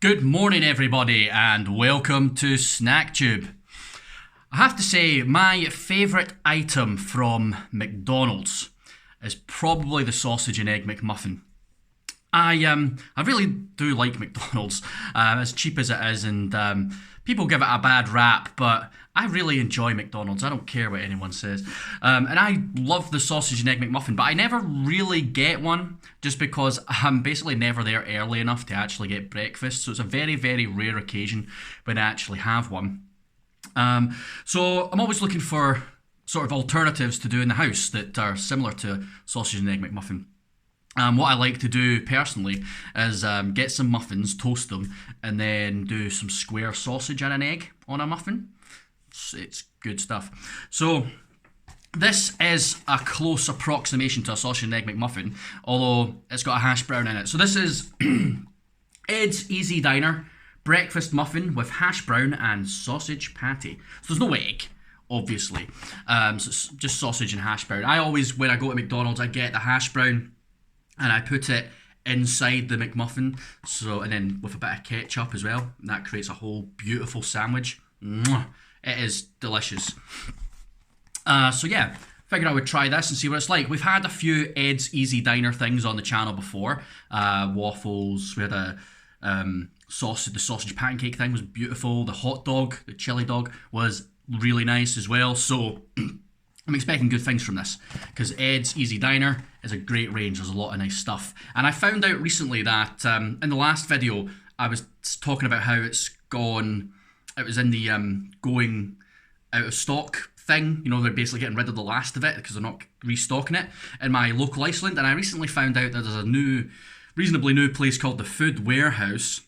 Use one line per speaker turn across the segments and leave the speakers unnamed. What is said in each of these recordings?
Good morning, everybody, and welcome to SnackTube. I have to say, my favourite item from McDonald's is probably the sausage and egg McMuffin. I really do like McDonald's, as cheap as it is, and people give it a bad rap, but I really enjoy McDonald's. I don't care what anyone says. And I love the sausage and egg McMuffin, but I never really get one just because I'm basically never there early enough to actually get breakfast. So it's a very, very rare occasion when I actually have one. So I'm always looking for sort of alternatives to do in the house that are similar to sausage and egg McMuffin. What I like to do personally is get some muffins, toast them, and then do some square sausage and an egg on a muffin. It's good stuff. So this is a close approximation to a sausage and egg McMuffin, although it's got a hash brown in it. So this is Ed's Easy Diner breakfast muffin with hash brown and sausage patty. So there's no egg, obviously. So it's just sausage and hash brown. I always, when I go to McDonald's, I get the hash brown and I put it inside the McMuffin, and then with a bit of ketchup as well, and that creates a whole beautiful sandwich. Mwah. It is delicious. So yeah, figured I would try this and see what it's like. We've had a few Ed's Easy Diner things on the channel before. Waffles, we had the sausage pancake thing was beautiful. The hot dog, the chili dog was really nice as well. So I'm expecting good things from this because Ed's Easy Diner is a great range. There's a lot of nice stuff. And I found out recently that in the last video, I was talking about how it's gone. It was in the going out of stock thing. You know, they're basically getting rid of the last of it because they're not restocking it in my local Iceland. And I recently found out that there's a reasonably new place called the Food Warehouse,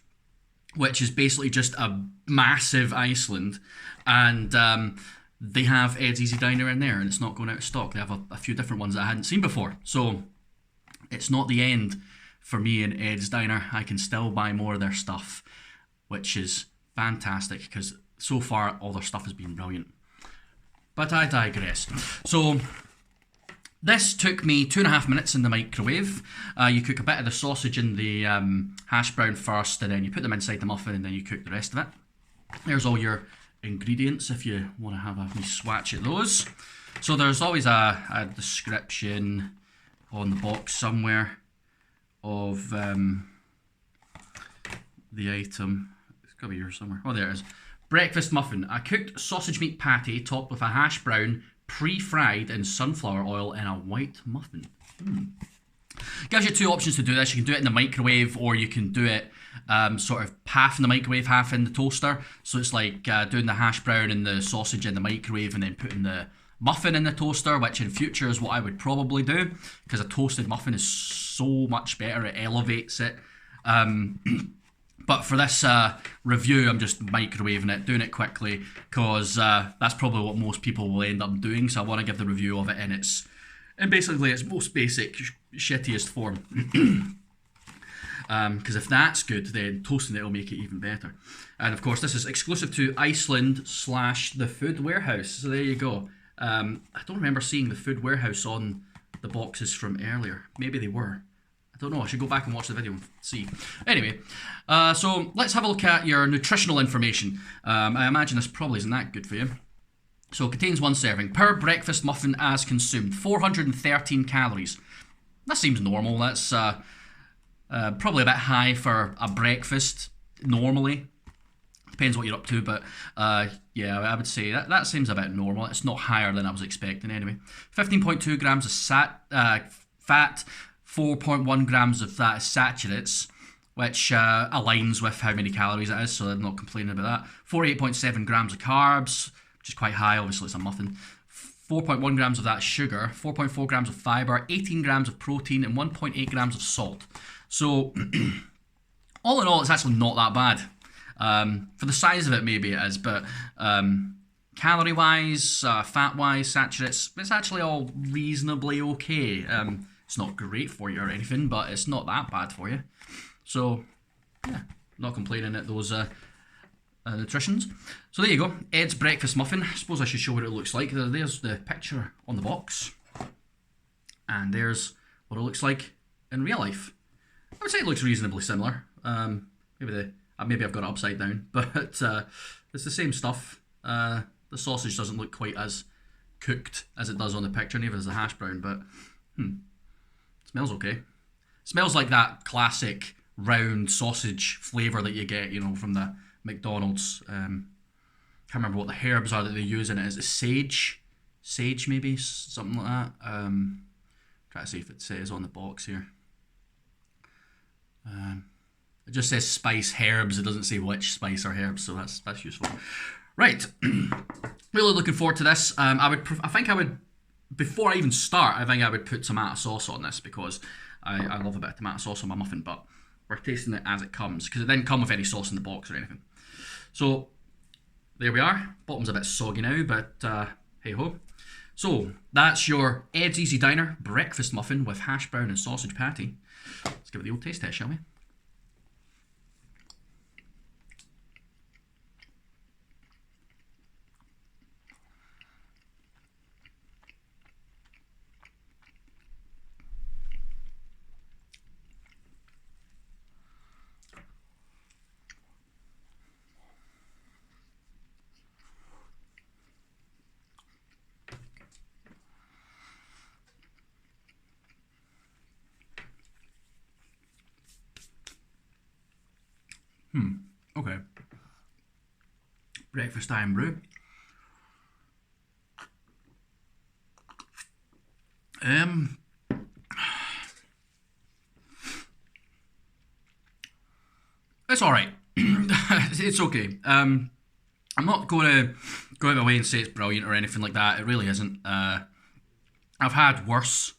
which is basically just a massive Iceland. And they have Ed's Easy Diner in there and it's not going out of stock. They have a few different ones that I hadn't seen before. So it's not the end for me in Ed's Diner. I can still buy more of their stuff, which is fantastic because so far all their stuff has been brilliant. But I digress. So this took me 2.5 minutes in the microwave. You cook a bit of the sausage in the hash brown first, and then you put them inside the muffin, and then you cook the rest of it. There's all your ingredients if you want to have a wee swatch at those. So there's always a description on the box somewhere of the item. It's got to be here somewhere. Oh, there it is. Breakfast muffin. A cooked sausage meat patty topped with a hash brown, pre-fried in sunflower oil in a white muffin. Gives you two options to do this. You can do it in the microwave, or you can do it sort of half in the microwave, half in the toaster. So it's like doing the hash brown and the sausage in the microwave and then putting the muffin in the toaster, which in future is what I would probably do because a toasted muffin is so much better. It elevates it. But for this review, I'm just microwaving it, doing it quickly, because that's probably what most people will end up doing. So I want to give the review of it in basically its most basic, shittiest form. Because if that's good, then toasting it will make it even better. And of course, this is exclusive to Iceland / the Food Warehouse. So there you go. I don't remember seeing the Food Warehouse on the boxes from earlier. Maybe they were. I don't know, I should go back and watch the video and see. Anyway, so let's have a look at your nutritional information. I imagine this probably isn't that good for you. So it contains 1 serving. Per breakfast muffin as consumed, 413 calories. That seems normal. That's probably a bit high for a breakfast, normally. Depends what you're up to, but yeah, I would say that seems a bit normal. It's not higher than I was expecting anyway. 15.2 grams of fat, 4.1 grams of that is saturates, which aligns with how many calories it is, so I'm not complaining about that. 48.7 grams of carbs, which is quite high, obviously it's a muffin. 4.1 grams of that sugar, 4.4 grams of fibre, 18 grams of protein, and 1.8 grams of salt. So, all in all, it's actually not that bad. For the size of it, maybe it is, but calorie-wise, fat-wise, saturates, it's actually all reasonably okay. It's not great for you or anything, but it's not that bad for you. So, yeah, not complaining at those nutritions. So there you go, Ed's breakfast muffin. I suppose I should show what it looks like. There's the picture on the box. And there's what it looks like in real life. I would say it looks reasonably similar. Maybe Maybe I've got it upside down, but it's the same stuff. The sausage doesn't look quite as cooked as it does on the picture, neither does the hash brown, but smells okay. Smells like that classic round sausage flavour that you get, you know, from the McDonald's. Can't remember what the herbs are that they use in it. Is it sage? Sage maybe? Something like that. Try to see if it says on the box here. It just says spice herbs. It doesn't say which spice or herbs, so that's useful. Right, really looking forward to this. I think I would, before I even start, I think I would put tomato sauce on this because I love a bit of tomato sauce on my muffin, but we're tasting it as it comes because it didn't come with any sauce in the box or anything. So there we are. Bottom's a bit soggy now, but hey ho. So that's your Ed's Easy Diner breakfast muffin with hash brown and sausage patty. Let's give it the old taste test, shall we? Okay. Breakfast time brew. It's alright. It's okay. I'm not going to go out of my way and say it's brilliant or anything like that. It really isn't. I've had worse.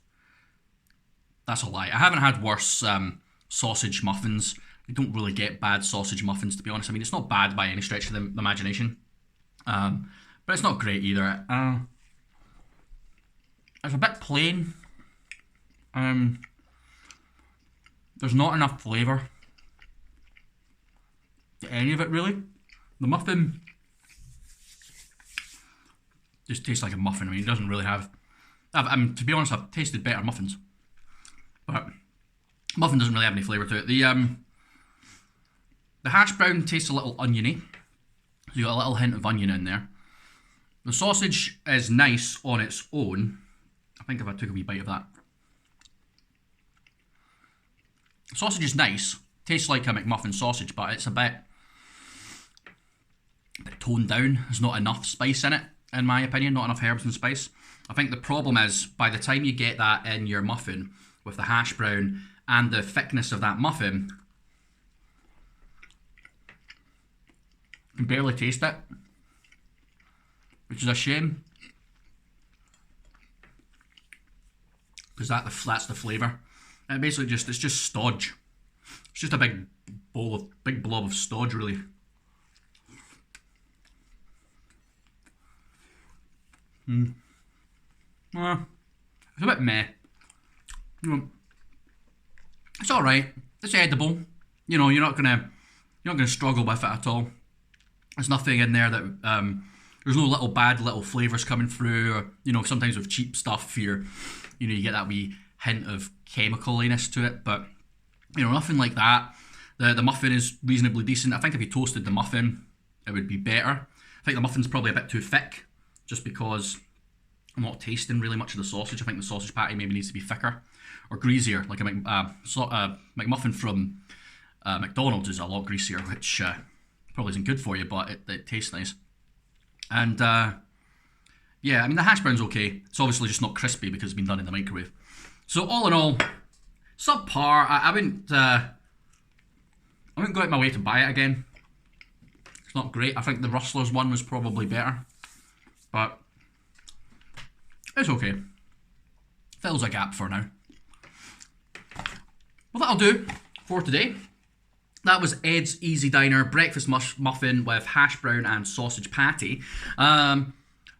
That's a lie. I haven't had worse sausage muffins. You don't really get bad sausage muffins, to be honest. I mean, it's not bad by any stretch of the imagination. But it's not great either. It's a bit plain. There's not enough flavour to any of it, really. The muffin just tastes like a muffin. I mean, it doesn't really have... to be honest, I've tasted better muffins. But muffin doesn't really have any flavour to it. The hash brown tastes a little oniony. So you got a little hint of onion in there. The sausage is nice on its own. I think if I took a wee bite of that. The sausage is nice. Tastes like a McMuffin sausage, but it's a bit toned down. There's not enough spice in it, in my opinion. Not enough herbs and spice. I think the problem is, by the time you get that in your muffin, with the hash brown and the thickness of that muffin, you can barely taste it, which is a shame, because that's the flavour. And basically it's just stodge. It's just a big blob of stodge, really. It's a bit meh. It's all right. It's edible. You know, you're not gonna struggle with it at all. There's nothing in there that there's no little flavours coming through. Or, you know, sometimes with cheap stuff, you get that wee hint of chemicaliness to it, but you know, nothing like that. The muffin is reasonably decent. I think if you toasted the muffin, it would be better. I think the muffin's probably a bit too thick, just because I'm not tasting really much of the sausage. I think the sausage patty maybe needs to be thicker or greasier. Like a McMuffin from McDonald's is a lot greasier, which probably isn't good for you, but it tastes nice. And yeah, I mean, the hash brown's okay. It's obviously just not crispy because it's been done in the microwave. So all in all, subpar. I wouldn't go out of my way to buy it again. It's not great. I think the Rustlers one was probably better, but it's okay. Fills a gap for now. Well, that'll do for today. That was Ed's Easy Diner breakfast muffin with hash brown and sausage patty.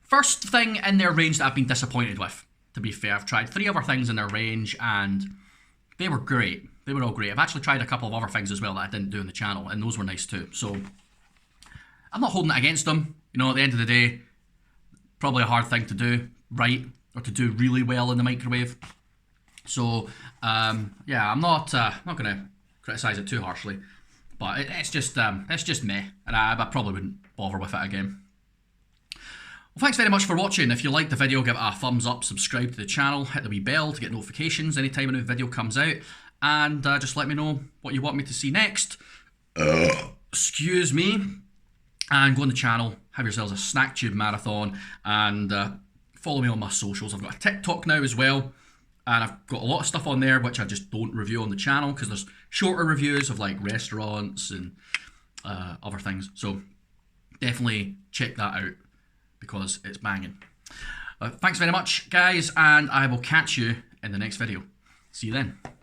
First thing in their range that I've been disappointed with, to be fair. I've tried 3 other things in their range and they were great. They were all great. I've actually tried a couple of other things as well that I didn't do on the channel, and those were nice too. So I'm not holding it against them. You know, at the end of the day, probably a hard thing to do right, or to do really well in the microwave. So yeah, I'm not going to criticise it too harshly. But it's just me, and I probably wouldn't bother with it again. Well, thanks very much for watching. If you liked the video, give it a thumbs up, subscribe to the channel, hit the wee bell to get notifications anytime a new video comes out, and just let me know what you want me to see next. Excuse me. And go on the channel, have yourselves a SnackTube marathon, and follow me on my socials. I've got a TikTok now as well, and I've got a lot of stuff on there which I just don't review on the channel because there's shorter reviews of like restaurants and other things. So definitely check that out because it's banging. Thanks very much, guys, and I will catch you in the next video. See you then.